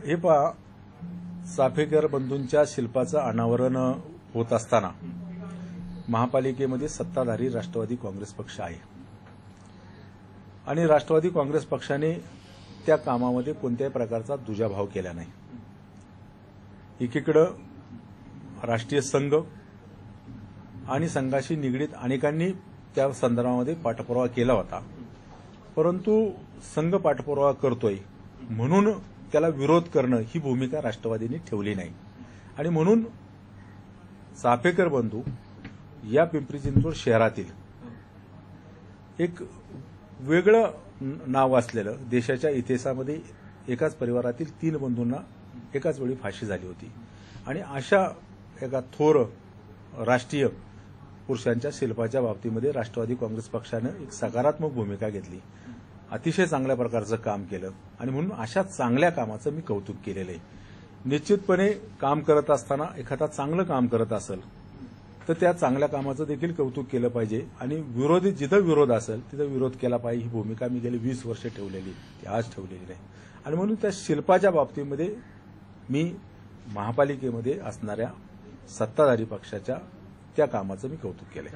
हे पहा, चाफेकर बंधूंच्या शिल्पाचं अनावरण होत असताना महापालिकेमध्ये सत्ताधारी राष्ट्रवादी काँग्रेस पक्ष आहे आणि राष्ट्रवादी काँग्रेस पक्षाने त्या कामामध्ये कोणत्याही प्रकारचा दुजाभाव केला नाही। एकीकडे राष्ट्रीय संघ आणि संघाशी निगडीत अनेकांनी त्या संदर्भामध्ये पाठपुरावा केला होता, परंतु संघ पाठपुरावा करतोय म्हणून त्याला विरोध करणं ही भूमिका राष्ट्रवादीने ठेवली नाही आणि म्हणून चाफेकर बंधू या पिंपरी चिंचवड शहरातील एक वेगळं नाव असलेलं, देशाच्या इतिहासामध्ये एकाच परिवारातील 3 बंधूंना एकाच वेळी फाशी झाली होती आणि अशा एका थोर राष्ट्रीय पुरुषांच्या शिल्पाच्या बाबतीमध्ये राष्ट्रवादी काँग्रेस पक्षानं एक सकारात्मक भूमिका घेतली, अतिशय चांगल्या प्रकारचं काम केलं आणि म्हणून अशा चांगल्या कामाचं मी कौतुक केलेलं आहे। निश्चितपणे काम करत असताना एखादा चांगलं काम करत असेल तर त्या चांगल्या कामाचं देखील कौतुक केलं पाहिजे आणि विरोधी जिथं विरोध असेल तिथं विरोध केला पाहिजे। ही भूमिका मी गेली 20 वर्ष ठेवलेली, ती आज ठेवलेली नाही आणि म्हणून त्या शिल्पाच्या बाबतीमध्ये मी महापालिकेमध्ये असणाऱ्या सत्ताधारी पक्षाच्या त्या कामाचं मी कौतुक केलंय।